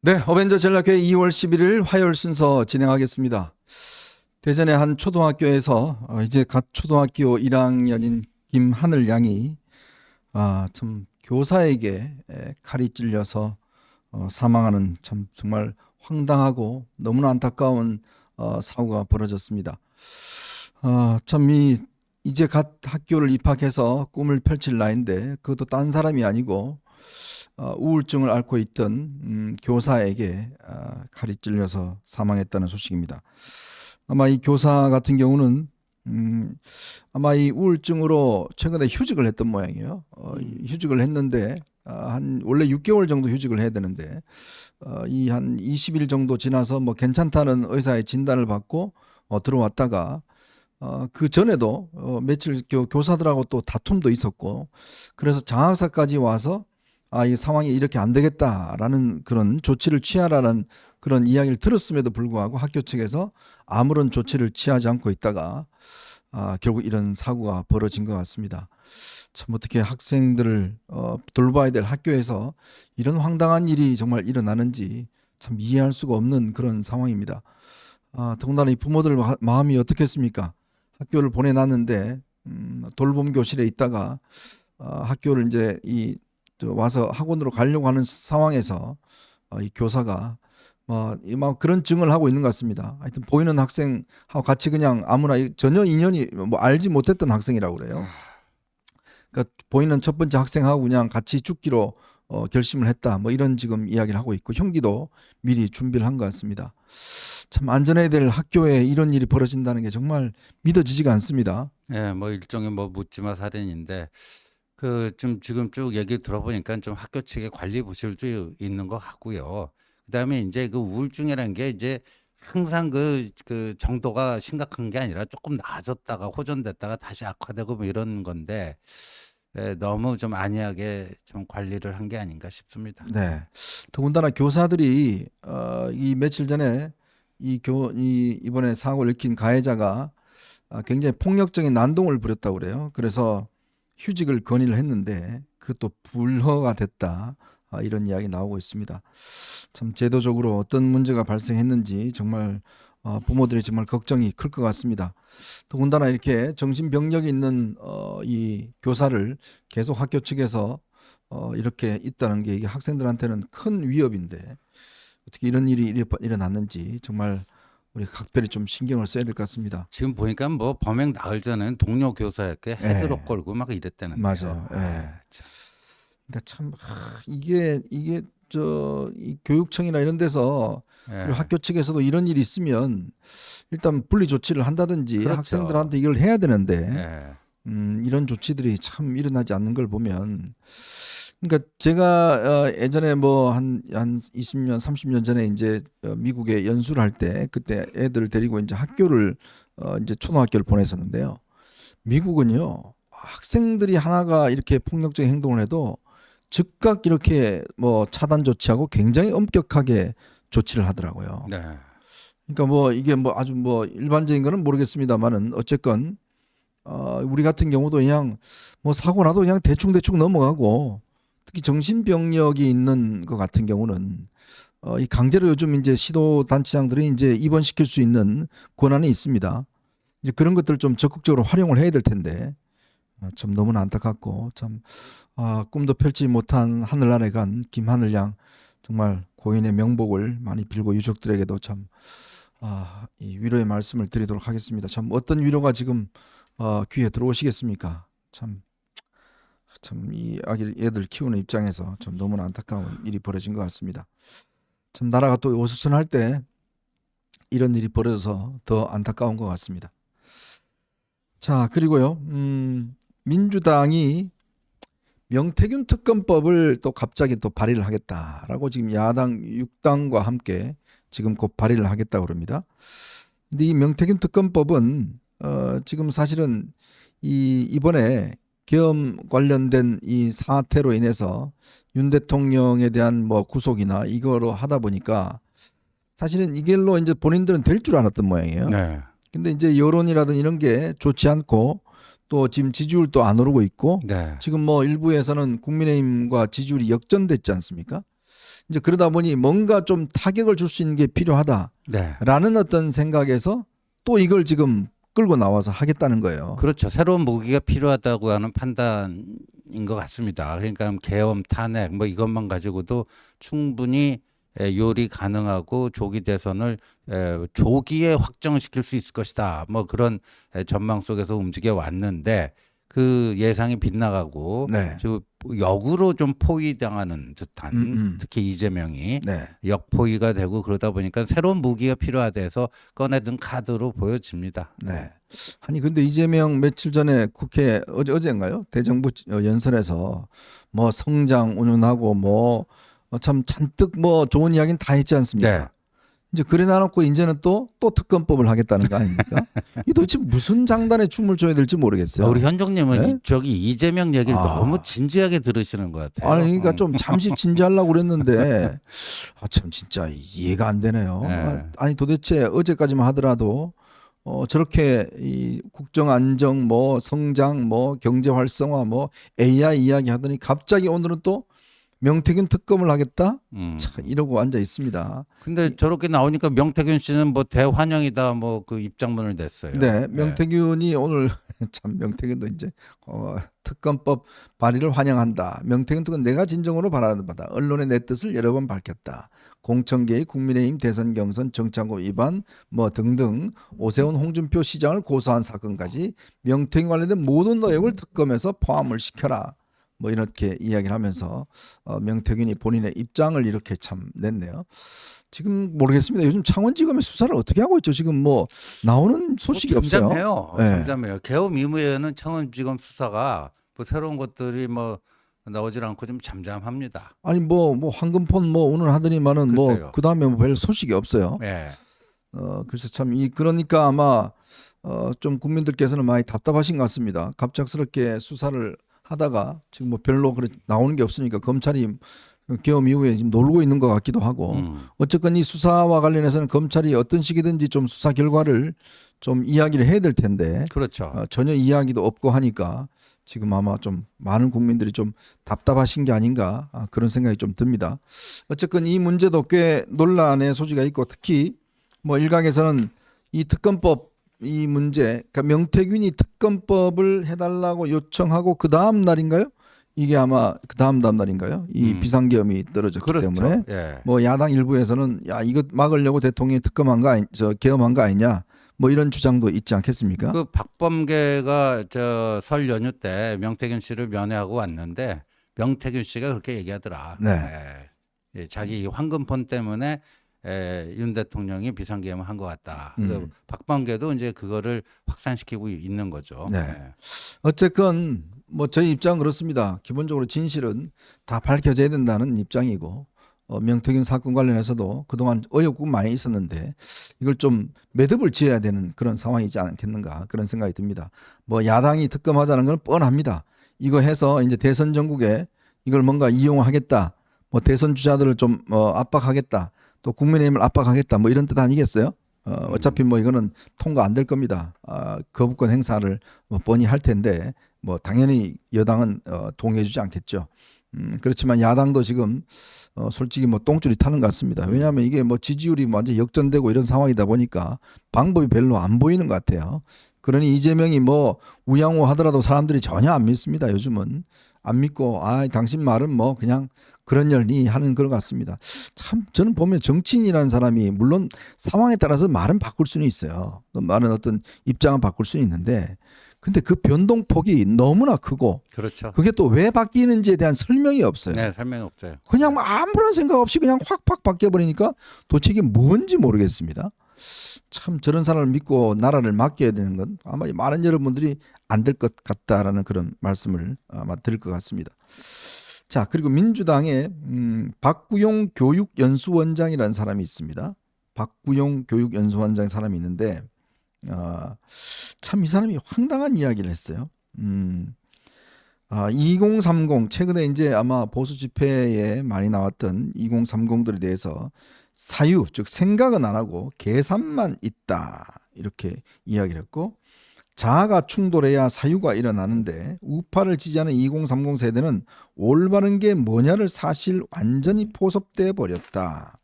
네, 어벤져 전략회 2월 11일 화요일 순서 진행하겠습니다. 대전의 한 초등학교에서 이제 갓 초등학교 1학년인 김하늘 양이 참 교사에게 칼이 찔려서 사망하는 참 정말 황당하고 너무나 안타까운 사고가 벌어졌습니다. 참 이제 갓 학교를 입학해서 꿈을 펼칠 나이인데 그것도 딴 사람이 아니고 우울증을 앓고 있던 교사에게 칼이 찔려서 사망했다는 소식입니다. 아마 이 교사 같은 경우는 아마 이 우울증으로 최근에 휴직을 했던 모양이에요. 휴직을 했는데 한 원래 6개월 정도 휴직을 해야 되는데 이 한 20일 정도 지나서 뭐 괜찮다는 의사의 진단을 받고 들어왔다가 그 전에도 며칠 교사들하고 또 다툼도 있었고 그래서 장학사까지 와서 이 상황이 이렇게 안 되겠다라는 그런 조치를 취하라는 그런 이야기를 들었음에도 불구하고 학교 측에서 아무런 조치를 취하지 않고 있다가 결국 이런 사고가 벌어진 것 같습니다. 참 어떻게 학생들을 돌봐야 될 학교에서 이런 황당한 일이 정말 일어나는지 참 이해할 수가 없는 그런 상황입니다. 더군다나 이 부모들 마음이 어떻겠습니까? 학교를 보내놨는데 돌봄 교실에 있다가 학교를 이제 와서 학원으로 가려고 하는 상황에서 이 교사가 막 그런 증언을 하고 있는 것 같습니다. 하여튼 보이는 학생하고 같이 그냥 아무나 전혀 인연이 뭐 알지 못했던 학생이라고 그래요. 그러니까 보이는 첫 번째 학생하고 그냥 같이 죽기로 결심을 했다. 뭐 이런 지금 이야기를 하고 있고 형기도 미리 준비를 한 것 같습니다. 참 안전해야 될 학교에 이런 일이 벌어진다는 게 정말 믿어지지가 않습니다. 예, 뭐 일종의 뭐 묻지마 살인인데 그 좀 지금 쭉 얘기 들어보니까 좀 학교 측의 관리 부실도 있는 것 같고요. 그다음에 이제 그 우울증이라는 게 이제 항상 그 정도가 심각한 게 아니라 조금 나아졌다가 호전됐다가 다시 악화되고 뭐 이런 건데 너무 좀 안이하게 좀 관리를 한 게 아닌가 싶습니다. 네. 더군다나 교사들이 이 며칠 전에 이번에 사고를 일으킨 가해자가 굉장히 폭력적인 난동을 부렸다고 그래요. 그래서 휴직을 건의를 했는데 그것도 불허가 됐다. 이런 이야기 나오고 있습니다. 참 제도적으로 어떤 문제가 발생했는지 정말 부모들이 정말 걱정이 클 것 같습니다. 더군다나 이렇게 정신병력이 있는 이 교사를 계속 학교 측에서 이렇게 있다는 게 이게 학생들한테는 큰 위협인데 어떻게 이런 일이 일어났는지 정말 우리 각별히 좀 신경을 써야 될 것 같습니다. 지금 보니까 뭐 범행 나흘 전에는 동료 교사에게 헤드로 예, 걸고 막 이랬다는데요. 맞아요. 예. 참. 그러니까 참 이게 이 교육청이나 이런 데서 그리고 예, 학교 측에서도 이런 일이 있으면 일단 분리 조치를 한다든지 그렇죠. 학생들한테 이걸 해야 되는데 예. 이런 조치들이 참 일어나지 않는 걸 보면 그러니까 제가 예전에 뭐 한 20년 30년 전에 이제 미국에 연수를 할 때 그때 애들 데리고 이제 학교를 이제 초등학교를 보냈었는데요. 미국은요 학생들이 하나가 이렇게 폭력적인 행동을 해도 즉각 이렇게 뭐 차단 조치하고 굉장히 엄격하게 조치를 하더라고요. 네. 그러니까 뭐 이게 뭐 아주 뭐 일반적인 거는 모르겠습니다만은 어쨌건 우리 같은 경우도 그냥 뭐 사고 나도 그냥 대충 넘어가고 특히 정신병력이 있는 것 같은 경우는 이 강제로 요즘 이제 시도 단체장들이 이제 입원시킬 수 있는 권한이 있습니다. 이제 그런 것들 좀 적극적으로 활용을 해야 될 텐데 참 너무나 안타깝고 참 꿈도 펼치 못한 하늘 아래 간 김하늘 양 정말 고인의 명복을 많이 빌고 유족들에게도 참 이 위로의 말씀을 드리도록 하겠습니다. 참 어떤 위로가 지금 귀에 들어오시겠습니까? 참 이 애들 키우는 입장에서 참 너무나 안타까운 일이 벌어진 것 같습니다. 참 나라가 또 어수선할 때 이런 일이 벌어져서 더 안타까운 것 같습니다. 자, 그리고요, 민주당이 명태균 특검법을 또 갑자기 또 발의를 하겠다라고 지금 야당 6당과 함께 지금 곧 발의를 하겠다고 그럽니다. 근데 이 명태균 특검법은 지금 사실은 이번에 계엄 관련된 이 사태로 인해서 윤 대통령에 대한 뭐 구속이나 이거로 하다 보니까 사실은 이걸로 이제 본인들은 될 줄 알았던 모양이에요. 네. 근데 이제 여론이라든 이런 게 좋지 않고 또 지금 지지율도 안 오르고 있고 네. 지금 뭐 일부에서는 국민의힘과 지지율이 역전됐지 않습니까? 이제 그러다 보니 뭔가 좀 타격을 줄 수 있는 게 필요하다라는 네. 어떤 생각에서 또 이걸 지금 끌고 나와서 하겠다는 거예요. 그렇죠. 새로운 무기가 필요하다고 하는 판단인 것 같습니다. 그러니까 계엄, 탄핵 뭐 이것만 가지고도 충분히 요리 가능하고 조기 대선을 조기에 확정시킬 수 있을 것이다. 뭐 그런 전망 속에서 움직여 왔는데 그 예상이 빗나가고 네. 지금 역으로 좀 포위당하는 듯한 특히 이재명이 네. 역포위가 되고 그러다 보니까 새로운 무기가 필요하대서 꺼내든 카드로 보여집니다. 네. 아니 근데 이재명 며칠 전에 국회 어제인가요? 대정부 연설에서 뭐 성장 운운하고 뭐 참 잔뜩 뭐 좋은 이야기는 다 했지 않습니까? 네. 이제 그래 놔놓고 이제는 또 특검법을 하겠다는 거 아닙니까? 이 도대체 무슨 장단에 춤을 춰야 될지 모르겠어요. 우리 현종님은 네? 저기 이재명 얘기를 아. 너무 진지하게 들으시는 것 같아요. 아니 그러니까 좀 잠시 진지하려고 그랬는데 참 진짜 이해가 안 되네요. 네. 아니 도대체 어제까지만 하더라도 저렇게 이 국정 안정 뭐 성장 뭐 경제 활성화 뭐 AI 이야기 하더니 갑자기 오늘은 또 명태균 특검을 하겠다? 참 이러고 앉아 있습니다. 근데 저렇게 나오니까 명태균 씨는 뭐 대환영이다 뭐 그 입장문을 냈어요. 네, 명태균이 오늘 참 명태균도 이제 특검법 발의를 환영한다. 명태균 특검 내가 진정으로 바라는 바다. 언론의 내 뜻을 여러 번 밝혔다. 공천개입, 국민의힘 대선 경선 정치안고 위반 뭐 등등 오세훈 홍준표 시장을 고소한 사건까지 명태균 관련된 모든 내용을 특검에서 포함을 시켜라. 뭐 이렇게 이야기를 하면서 명태균이 본인의 입장을 이렇게 참 냈네요. 지금 모르겠습니다. 요즘 창원지검의 수사를 어떻게 하고 있죠? 지금 뭐 나오는 소식이 없어요. 잠잠해요. 네. 잠잠해요. 계엄 이후에는 창원지검 수사가 뭐 새로운 것들이 뭐 나오질 않고 좀 잠잠합니다. 아니 뭐 황금폰 뭐 오늘 하더니만은 뭐 글쎄요. 그다음에 뭐 별 소식이 없어요. 네. 그래서 참 그러니까 아마 좀 국민들께서는 많이 답답하신 것 같습니다. 갑작스럽게 수사를 하다가 지금 뭐 별로 나오는 게 없으니까 검찰이 계엄 이후에 지금 놀고 있는 것 같기도 하고 어쨌건 이 수사와 관련해서는 검찰이 어떤 식이든지 좀 수사 결과를 좀 이야기를 해야 될 텐데 그렇죠. 전혀 이야기도 없고 하니까 지금 아마 좀 많은 국민들이 좀 답답하신 게 아닌가 그런 생각이 좀 듭니다. 어쨌건 이 문제도 꽤 논란의 소지가 있고 특히 뭐 일각에서는 이 특검법 이 문제, 그러니까 명태균이 특검법을 해달라고 요청하고 그 다음 날인가요? 이게 아마 그 다음 날인가요? 이 비상계엄이 떨어졌기 그렇죠. 때문에 예. 뭐 야당 일부에서는 야 이거 막으려고 대통령이 특검한 거 계엄한 거 아니냐? 뭐 이런 주장도 있지 않겠습니까? 그 박범계가 저 설 연휴 때 명태균 씨를 면회하고 왔는데 명태균 씨가 그렇게 얘기하더라. 네. 예, 자기 황금폰 때문에 윤 대통령이 비상계엄을 한 것 같다. 그러니까 박범계도 이제 그거를 확산시키고 있는 거죠. 네. 어쨌건 뭐 저희 입장은 그렇습니다. 기본적으로 진실은 다 밝혀져야 된다는 입장이고 명태균 사건 관련해서도 그동안 의혹은 많이 있었는데 이걸 좀 매듭을 지어야 되는 그런 상황이지 않겠는가 그런 생각이 듭니다. 뭐 야당이 특검하자는 건 뻔합니다. 이거 해서 이제 대선 전국에 이걸 뭔가 이용하겠다. 뭐 대선 주자들을 좀 압박하겠다. 또 국민의힘을 압박하겠다. 뭐 이런 뜻 아니겠어요? 어차피 뭐 이거는 통과 안 될 겁니다. 거부권 행사를 뭐 뻔히 할 텐데 뭐 당연히 여당은 동의해주지 않겠죠. 그렇지만 야당도 지금 솔직히 뭐 똥줄이 타는 것 같습니다. 왜냐하면 이게 뭐 지지율이 완전 역전되고 이런 상황이다 보니까 방법이 별로 안 보이는 것 같아요. 그러니 이재명이 뭐 우양호 하더라도 사람들이 전혀 안 믿습니다. 요즘은 안 믿고 당신 말은 뭐 그냥 그런 열니 하는 것 같습니다. 참 저는 보면 정치인이라는 사람이 물론 상황에 따라서 말은 바꿀 수는 있어요. 말은 어떤 입장은 바꿀 수는 있는데 근데 그 변동폭이 너무나 크고 그렇죠. 그게 또 왜 바뀌는지에 대한 설명이 없어요. 네, 설명이 없어요. 그냥 아무런 생각 없이 그냥 확 바뀌어버리니까 도대체 이게 뭔지 모르겠습니다. 참 저런 사람을 믿고 나라를 맡겨야 되는 건 아마 많은 여러분들이 안 될 것 같다라는 그런 말씀을 아마 드릴 것 같습니다. 자, 그리고 민주당의 박구용 교육연수원장이라는 사람이 있습니다. 박구용 교육연수원장 사람이 있는데 참 이 사람이 황당한 이야기를 했어요. 2030 최근에 이제 아마 보수 집회에 많이 나왔던 2030들에 대해서 사유 즉 생각은 안 하고 계산만 있다 이렇게 이야기를 했고 자아가 충돌해야 사유가 일어나는데 우파를 지지하는 2030 세대는 올바른 게 뭐냐를 사실 완전히 포섭돼 버렸다.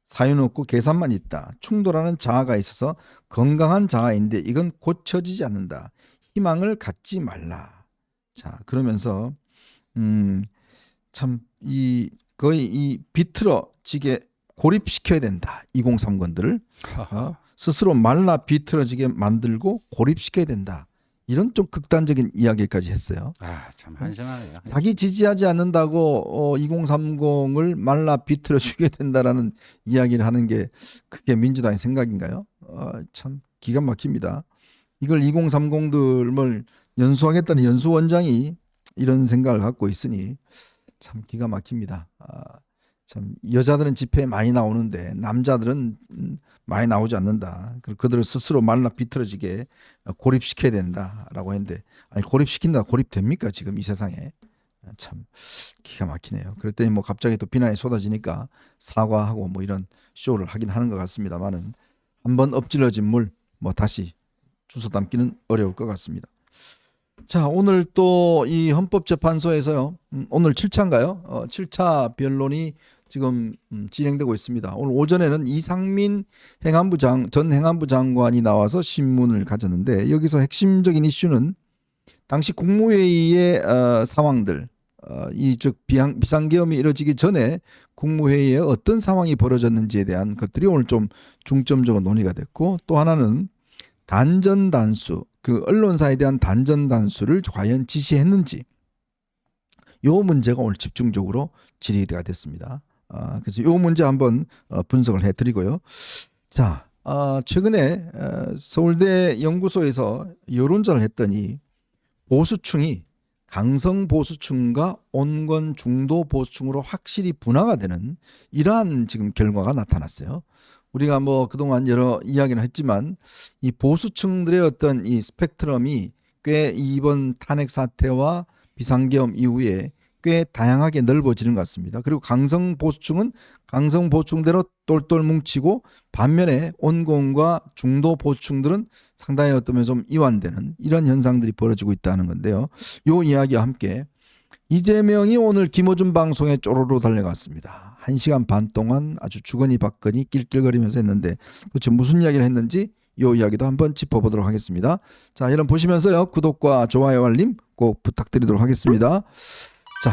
사유는 없고 계산만 있다. 충돌하는 자아가 있어서 건강한 자아인데 이건 고쳐지지 않는다. 희망을 갖지 말라. 자, 그러면서 참 거의 이 비틀어지게 고립시켜야 된다. 2030들을 스스로 말라 비틀어지게 만들고 고립시켜야 된다. 이런 좀 극단적인 이야기까지 했어요. 참 한심하네요. 자기 지지하지 않는다고 2030을 말라 비틀어 주게 된다라는 이야기를 하는 게 그게 민주당의 생각인가요? 참 기가 막힙니다. 이걸 2030들을 연수하겠다는 연수원장이 이런 생각을 갖고 있으니 참 기가 막힙니다. 참 여자들은 집회에 많이 나오는데 남자들은 많이 나오지 않는다. 그들을 스스로 말라 비틀어지게 고립시켜야 된다라고 했는데, 아니 고립시킨다 고립됩니까 지금 이 세상에? 참 기가 막히네요. 그랬더니 뭐 갑자기 또 비난이 쏟아지니까 사과하고 뭐 이런 쇼를 하긴 하는 것 같습니다만은 한번 엎질러진 물 뭐 다시 주워 담기는 어려울 것 같습니다. 자, 오늘 또 이 헌법재판소에서요. 오늘 7차인가요? 7차 변론이 지금 진행되고 있습니다. 오늘 오전에는 이상민 전 행안부 장관이 나와서 신문을 가졌는데 여기서 핵심적인 이슈는 당시 국무회의의 상황들, 즉 비상계엄이 이뤄지기 전에 국무회의에 어떤 상황이 벌어졌는지에 대한 것들이 오늘 좀 중점적으로 논의가 됐고, 또 하나는 단전단수, 그 언론사에 대한 단전단수를 과연 지시했는지, 요 문제가 오늘 집중적으로 질의가 됐습니다. 그래서 요 문제 한번 분석을 해드리고요. 자, 최근에 서울대 연구소에서 여론조사를 했더니 보수층이 강성 보수층과 온건 중도 보수층으로 확실히 분화가 되는 이러한 지금 결과가 나타났어요. 우리가 뭐 그동안 여러 이야기를 했지만 이 보수층들의 어떤 이 스펙트럼이 꽤 이번 탄핵 사태와 비상계엄 이후에 꽤 다양하게 넓어지는 것 같습니다. 그리고 강성 보수층은 강성 보수층대로 똘똘 뭉치고, 반면에 온건과 중도 보수층들은 상당히 어떤 면에서 좀 이완되는 이런 현상들이 벌어지고 있다는 건데요. 이 이야기와 함께 이재명이 오늘 김어준 방송에 쪼로로 달려갔습니다. 1시간 반 동안 아주 주거니 받거니 낄낄거리면서 했는데 도대체 무슨 이야기를 했는지 이 이야기도 한번 짚어보도록 하겠습니다. 자, 여러분 보시면서요, 구독과 좋아요 알림 꼭 부탁드리도록 하겠습니다.